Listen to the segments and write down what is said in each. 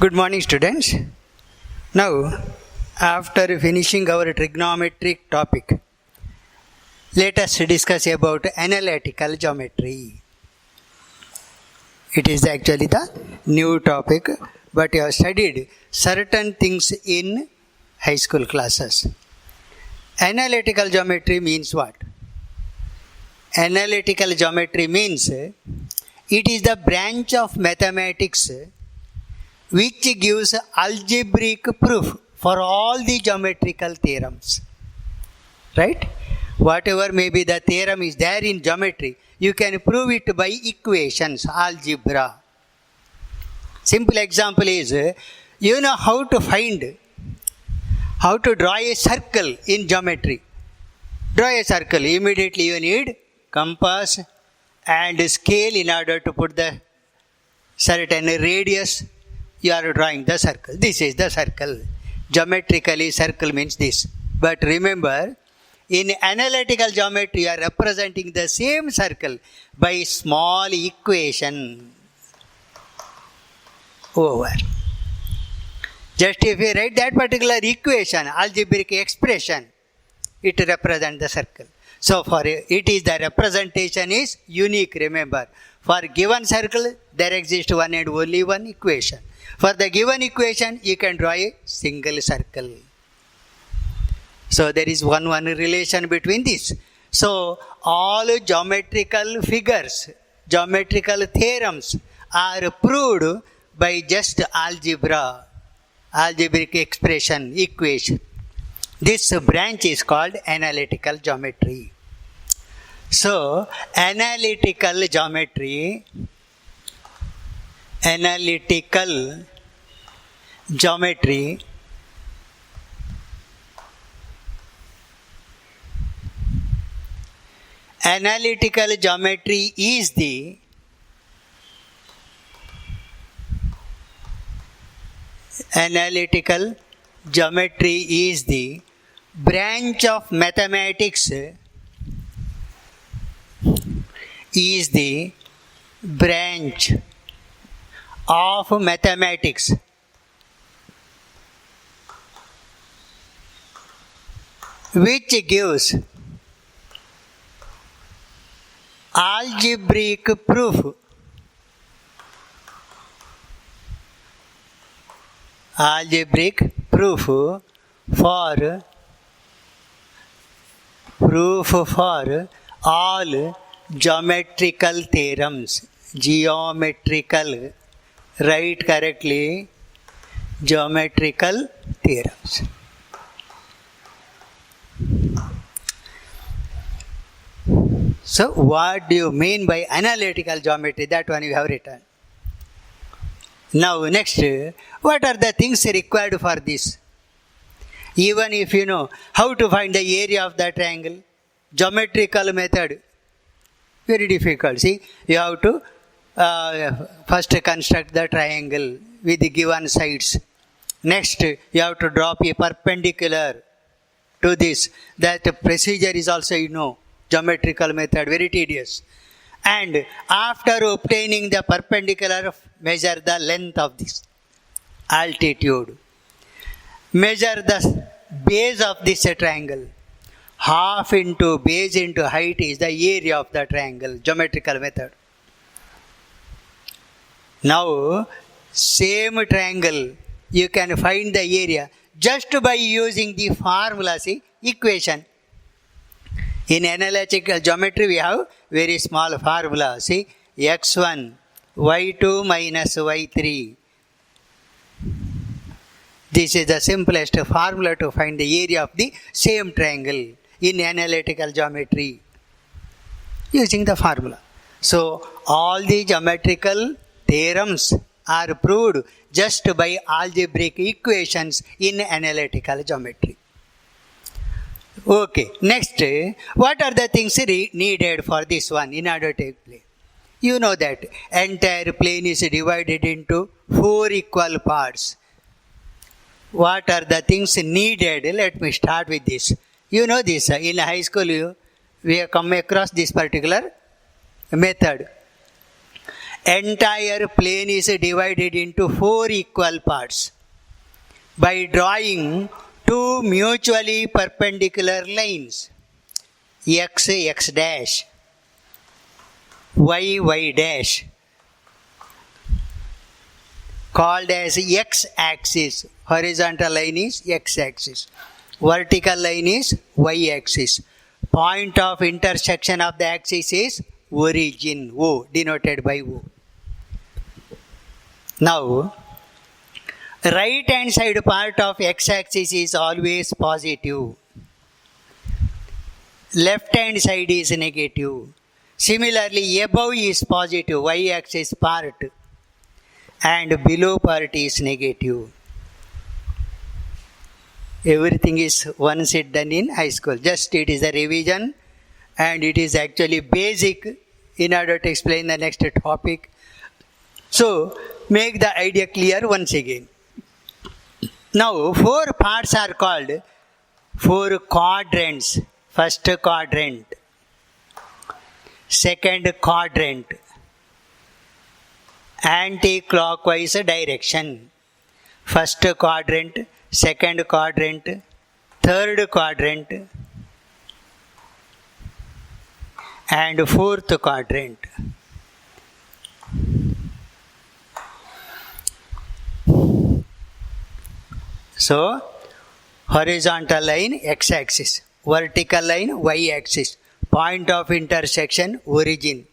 Good morning, students. Now, after finishing our trigonometric topic, let us discuss about analytical geometry. It is actually the new topic, but you have studied certain things in high school classes. Analytical geometry means what? Analytical geometry means it is the branch of mathematics which gives algebraic proof for all the geometrical theorems. Right? Whatever may be the theorem is there in geometry, you can prove it by equations, algebra. Simple example is, you know how to draw a circle in geometry. Draw a circle, immediately you need compass and scale in order to put the certain radius. You are drawing the circle. This is the circle. Geometrically, circle means this. But remember, in analytical geometry, you are representing the same circle by small equation over. Just if you write that particular equation, algebraic expression, it represents the circle. So for it is the representation is unique, remember. For given circle, there exists one and only one equation. For the given equation, you can draw a single circle. So there is one relation between this. So all geometrical figures, geometrical theorems are proved by just algebra, algebraic expression, equation. This branch is called analytical geometry. So analytical geometry is the branch of mathematics which gives algebraic proof for all geometrical theorems. Geometrical, write correctly, geometrical theorems. So what do you mean by analytical geometry? That one you have written. Now next, what are the things required for this? Even if you know how to find the area of the triangle, geometrical method, very difficult. See, you have to first construct the triangle with the given sides. Next, you have to drop a perpendicular to this. That procedure is also, geometrical method, very tedious. And after obtaining the perpendicular, measure the length of this altitude. Measure the base of this triangle. Half into base into height is the area of the triangle, geometrical method. Now, same triangle, you can find the area just by using the formula, see, equation. In analytical geometry, we have very small formula, see, x1, y2 minus y3. This is the simplest formula to find the area of the same triangle in analytical geometry using the formula. So all the geometrical theorems are proved just by algebraic equations in analytical geometry. Okay, next, what are the things needed for this one in order to take plane? You know that entire plane is divided into 4 equal parts. What are the things needed? Let me start with this. You know this, in high school we have come across this particular method. entire plane is divided into 4 equal parts by drawing 2 mutually perpendicular lines, x, x dash, y, y dash, called as x-axis. Horizontal line is x-axis. Vertical line is y-axis. Point of intersection of the axis is origin, O, denoted by O. Now, right hand side part of x-axis is always positive. Left hand side is negative. Similarly, above is positive, y-axis part, and below part is negative. Everything is once it done in high school. Just it is a revision, and it is actually basic in order to explain the next topic. So, make the idea clear once again. Now, 4 parts are called 4 quadrants. First quadrant, second quadrant, anti-clockwise direction. First quadrant, second quadrant, third quadrant, and fourth quadrant. So, horizontal line x-axis, vertical line y-axis, point of intersection origin.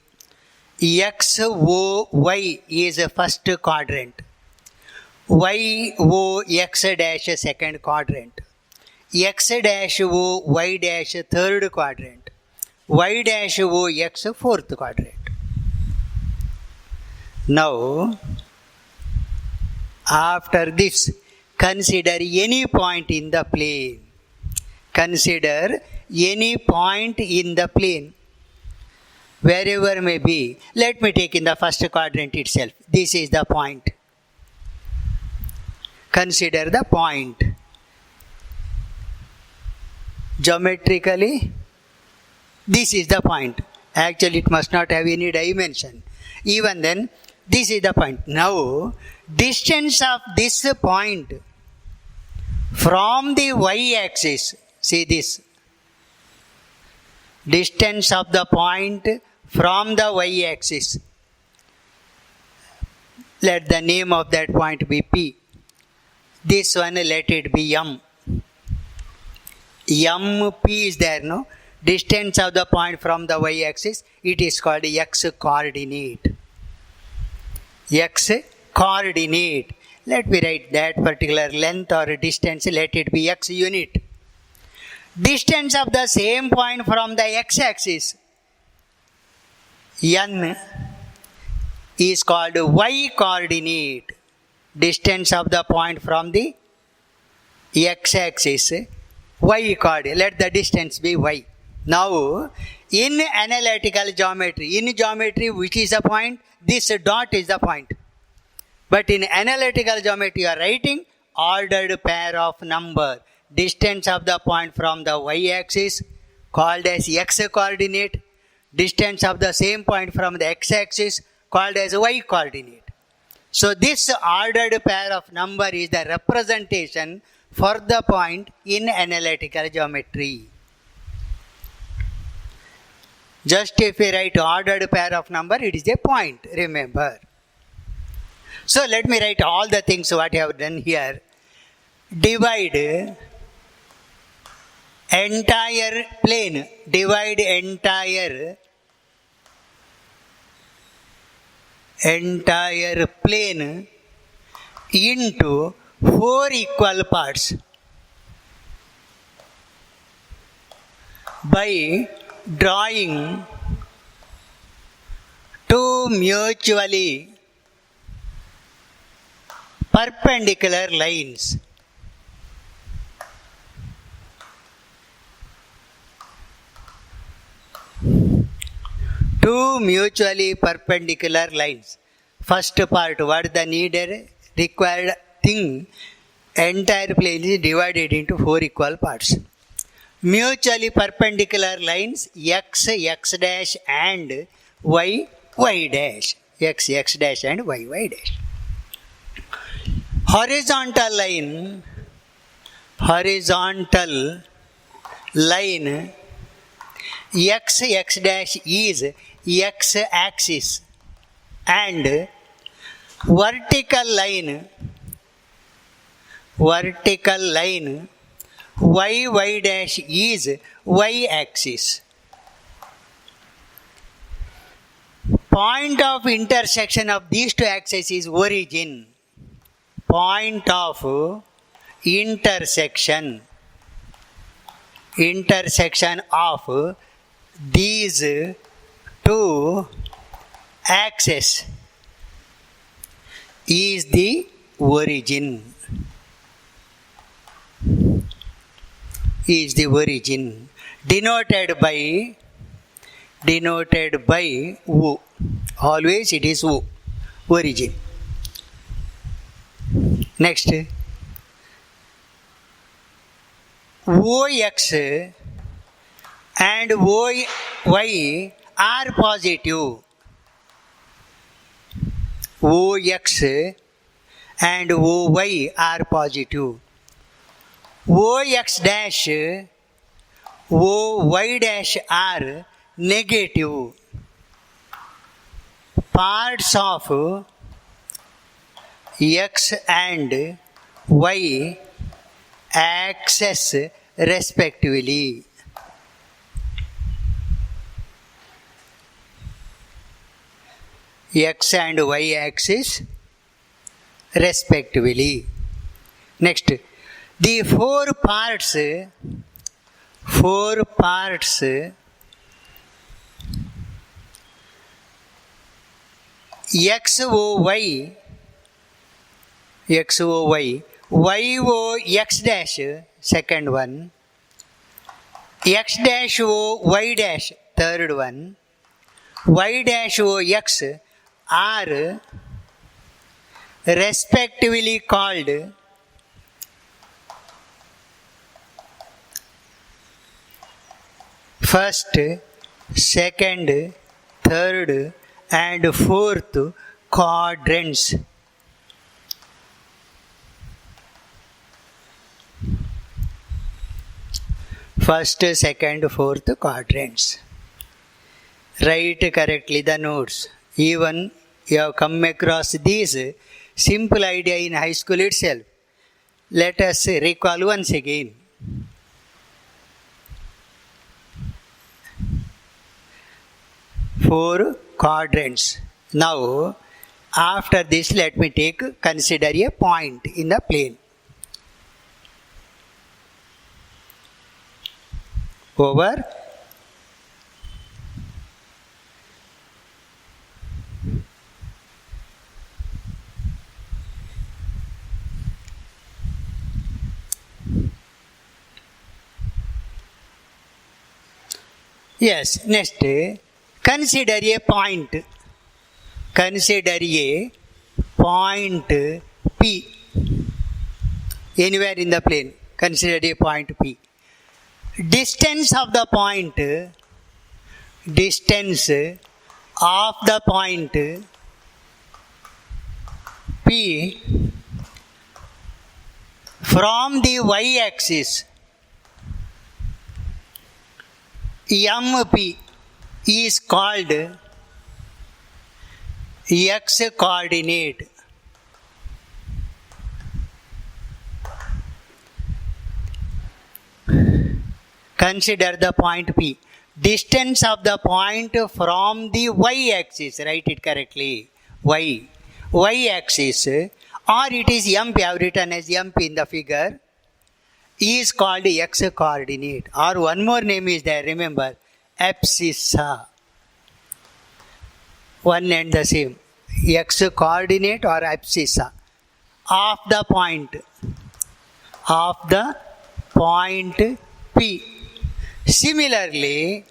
X, O, Y is a first quadrant. Y, O, X dash second quadrant. X dash O, Y dash third quadrant. Y dash O, X fourth quadrant. Now, after this, consider any point in the plane. Consider any point in the plane. Wherever may be, let me take in the first quadrant itself. This is the point. Consider the point. Geometrically, this is the point. Actually, it must not have any dimension. Even then, this is the point. Now, distance of this point from the y-axis, see this. Distance of the point from the y-axis. Let the name of that point be P. This one, let it be M. M, P is there, no? Distance of the point from the y-axis, it is called x coordinate. X coordinate. Let me write that particular length or distance, let it be x unit. Distance of the same point from the x-axis, N, is called y coordinate. Distance of the point from the x-axis, y coordinate. Let the distance be y. Now, in analytical geometry, in geometry, which is the point? This dot is the point. But in analytical geometry, you are writing ordered pair of number. Distance of the point from the y-axis called as x coordinate. Distance of the same point from the x-axis called as y coordinate. So this ordered pair of number is the representation for the point in analytical geometry. Just if we write ordered pair of number, it is a point, remember. So let me write all the things what I have done here. Divide entire plane, divide entire plane into 4 equal parts by drawing 2 mutually perpendicular lines. Two mutually perpendicular lines. First part, what is the needed required thing? Entire plane is divided into 4 equal parts. Mutually perpendicular lines x, x dash and y, y dash. x, x dash and y, y dash. Horizontal line x, x dash is x axis and vertical line y, y dash is y axis. Point of intersection of these two axes is origin. Point of intersection of these two axes is the origin. Denoted by O. Always it is O. Origin. Next, OX and OY are positive. OX and OY are positive. OX dash, OY dash are negative. Parts of X and Y axis respectively. X and Y axis respectively. Next, the four parts XOY, YOX dash, second one, X dash OY dash, third one, Y dash OX are respectively called first, second, third and fourth quadrants. First, second, fourth quadrants. Write correctly the notes. Even you have come across this simple idea in high school itself. Let us recall once again. Four quadrants. Now, after this, let me consider a point in the plane. Over yes, next, consider a point. Consider a point P. Anywhere in the plane, consider a point P. Distance of the point P from the y-axis MP is called x coordinate. Consider the point P. Distance of the point from the y-axis, write it correctly, y-axis, or it is MP, I have written as MP in the figure, is called x coordinate, or one more name is there, remember, abscissa. One and the same, x coordinate or abscissa of the point P. Similarly,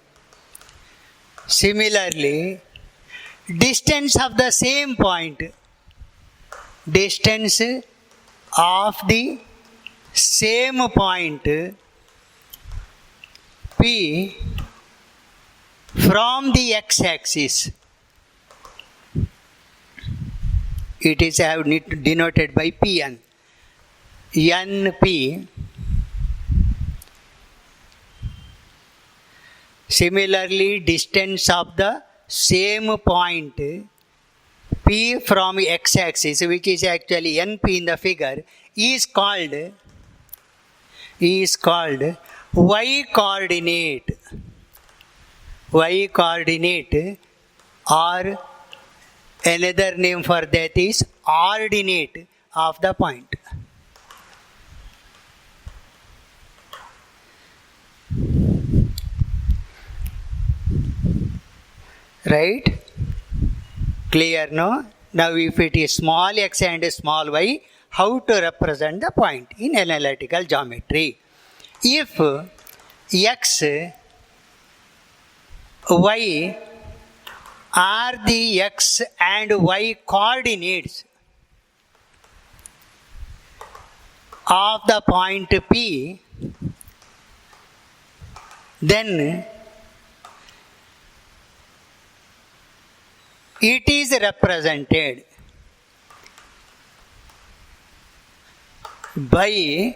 distance of the same point, P from the x-axis, It is denoted by Pn. Np. Similarly, distance of the same point P from x-axis, which is actually Np in the figure, is called y-coordinate. Y-coordinate, or another name for that is ordinate of the point. Right? Clear, no? Now if it is small x and small y, how to represent the point in analytical geometry? If x, y are the x and y coordinates of the point P, then it is represented by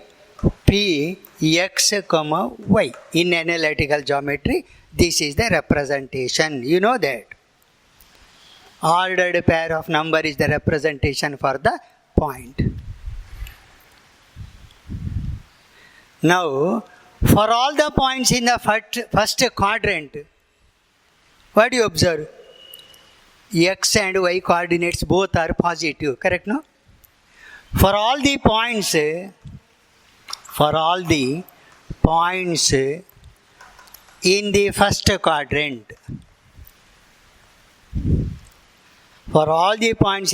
P x, y. In analytical geometry, this is the representation. You know that. Ordered pair of number is the representation for the point. Now, for all the points in the first quadrant, what do you observe? X and y coordinates both are positive, correct, no? For all the points in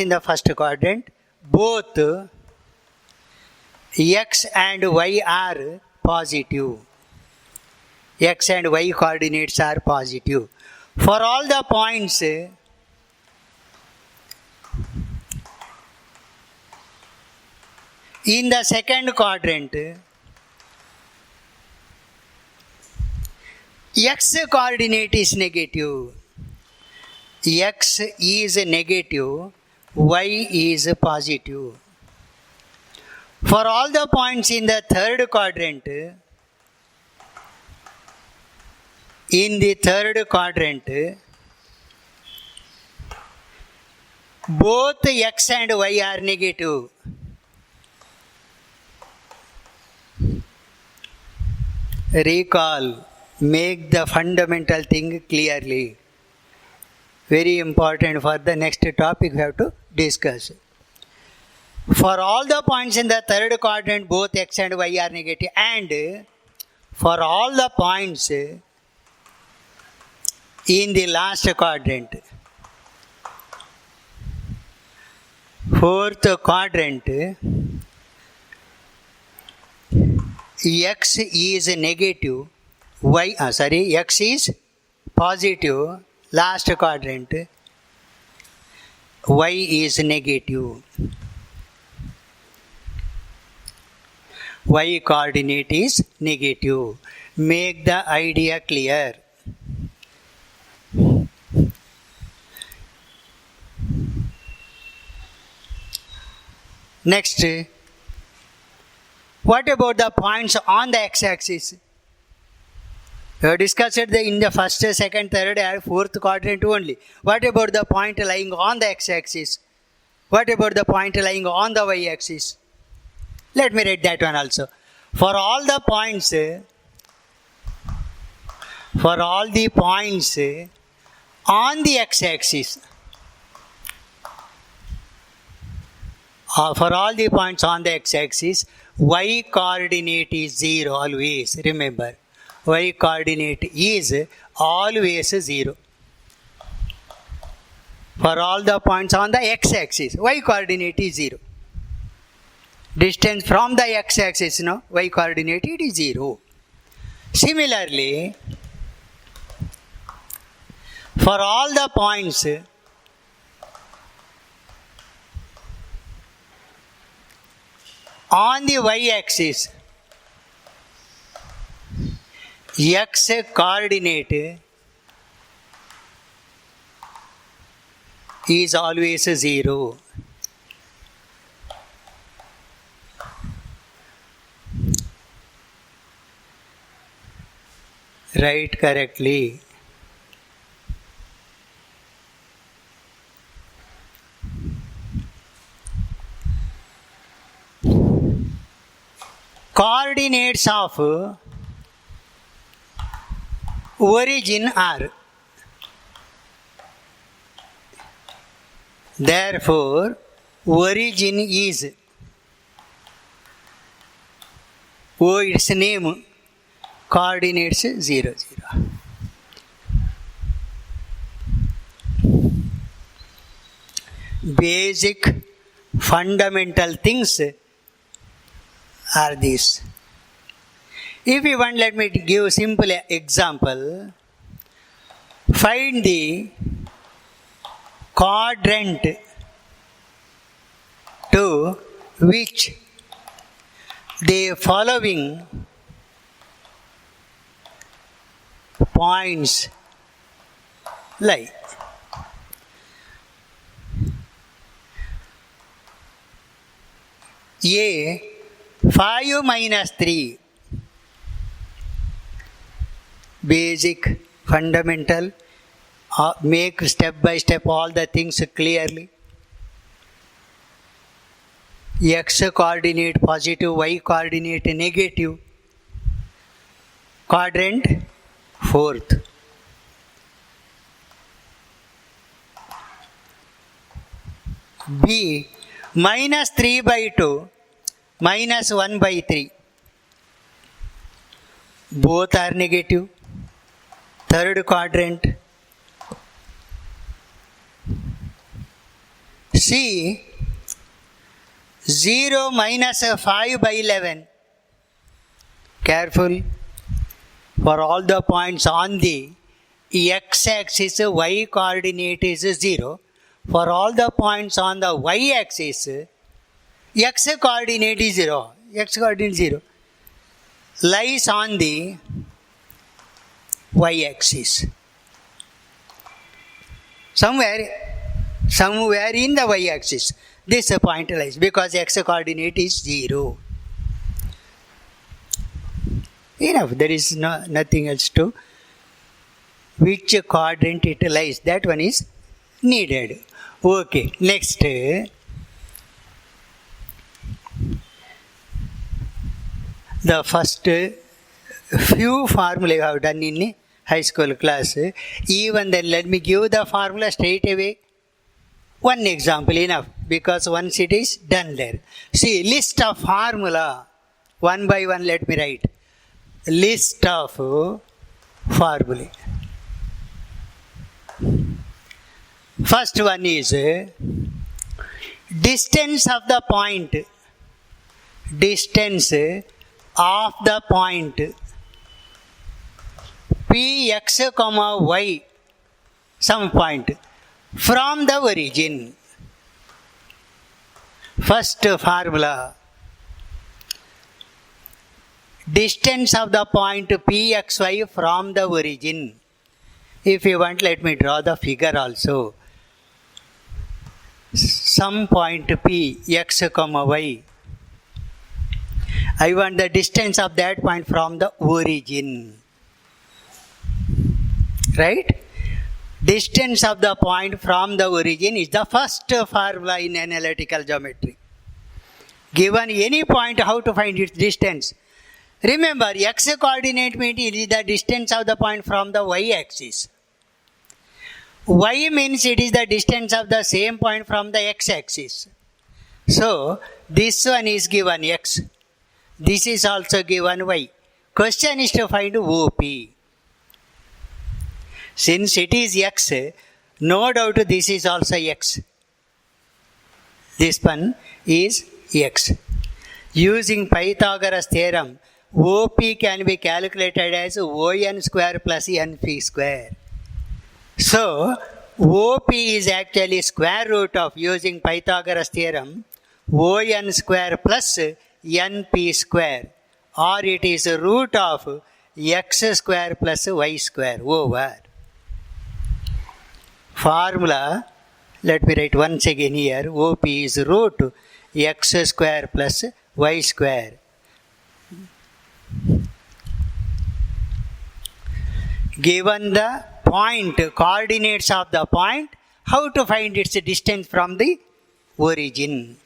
the first quadrant, both x and y are positive. X and y coordinates are positive. For all the points in the second quadrant, x coordinate is negative. X is negative, y is positive. For all the points in the third quadrant, both x and y are negative. Recall, make the fundamental thing clearly. Very important for the next topic we have to discuss. For all the points in the third quadrant, both x and y are negative, and for all the points in the last quadrant, fourth quadrant, x is negative, x is positive, last quadrant, y is negative. Y coordinate is negative. Make the idea clear. Next, what about the points on the x-axis? We have discussed it in the first, second, third and fourth quadrant only. What about the point lying on the x-axis? What about the point lying on the y-axis? Let me read that one also. For all the points on the x-axis, y coordinate is 0 always. Remember, y coordinate is always 0. For all the points on the x-axis, y coordinate is 0. Distance from the x-axis, y coordinate it is 0. Similarly, for all the points on the y-axis, x coordinate is always 0. Write correctly. Coordinates of origin are. Therefore, origin is its name, coordinates 0, 0. Basic fundamental things are these. If you want, let me give a simple example. Find the quadrant to which the following points lie. A 5 minus 3. Basic, fundamental, make step by step all the things clearly. X coordinate positive, Y coordinate negative. Quadrant, fourth. B, minus 3 by 2, minus 1 by 3. Both are negative. Third quadrant. C, 0 minus 5 by 11. Careful. For all the points on the x-axis, y coordinate is 0. For all the points on the y-axis, x coordinate is 0. X coordinate 0. Lies on the y-axis. Somewhere in the y-axis, this point lies because x coordinate is 0. Enough. There is nothing else to which quadrant it lies. That one is needed. Okay. Next. The first few formula you have done in high school class. Even then, let me give the formula straight away. One example enough, because once it is done there. See, list of formula. One by one, let me write. List of formulae. First one is distance of the point. Distance of the point Px, y, some point from the origin. First formula. Distance of the point Pxy from the origin. If you want, let me draw the figure also. Some point P, x, y. I want the distance of that point from the origin. Right? Distance of the point from the origin is the first formula in analytical geometry. Given any point, how to find its distance? Remember, x coordinate means it is the distance of the point from the y-axis. Y means it is the distance of the same point from the x-axis. So, this one is given x. This is also given y. Question is to find OP. Since it is x, no doubt this is also x. This one is x. Using Pythagoras theorem, OP can be calculated as ON square plus NP square. So, OP is actually square root of, using Pythagoras theorem, ON square plus NP square, or it is a root of x square plus y square over. Formula, let me write once again here, OP is root x square plus y square. Given the point, coordinates of the point, how to find its distance from the origin.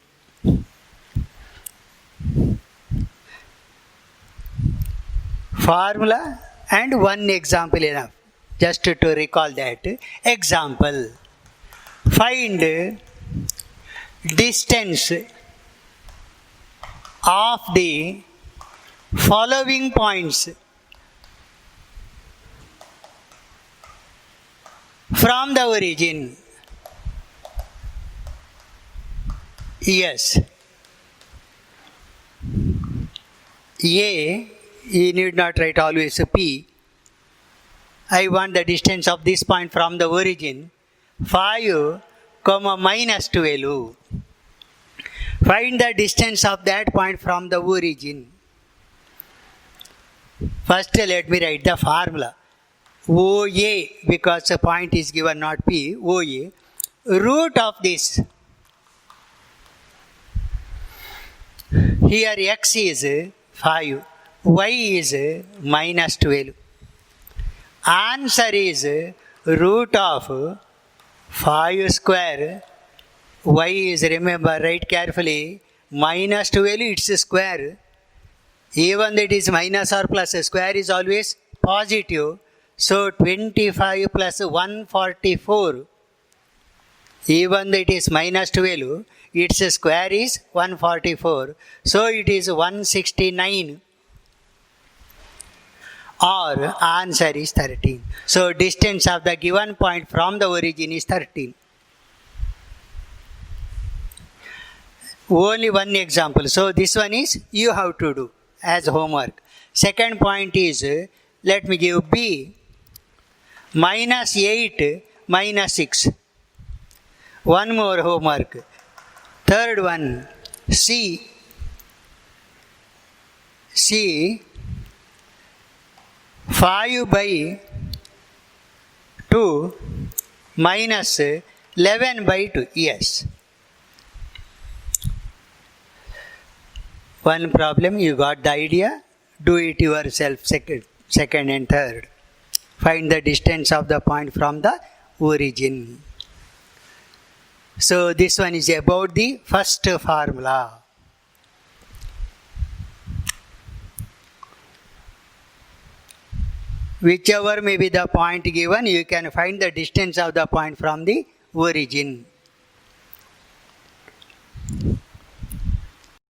Formula and one example enough. Just to recall that. Example. Find distance of the following points from the origin. Yes. A, you need not write always P. I want the distance of this point from the origin. 5, minus 12. Find the distance of that point from the origin. First, let me write the formula. OA, because the point is given not P, OA, root of this. Here x is 5, y is minus 12. Answer is root of 5 square, y is, remember, write carefully, minus 12, its square. Even though it is minus or plus, square is always positive. So 25 plus 144. Even though it is minus 12, its square is 144. So it is 169. Or answer is 13. So distance of the given point from the origin is 13. Only one example. So this one is you have to do as homework. Second point is, let me give B, minus 8, minus 6. One more homework. Third one, C, 5 by 2 minus 11 by 2. Yes. One problem, you got the idea? Do it yourself, second and third. Find the distance of the point from the origin. So this one is about the first formula. Whichever may be the point given, you can find the distance of the point from the origin.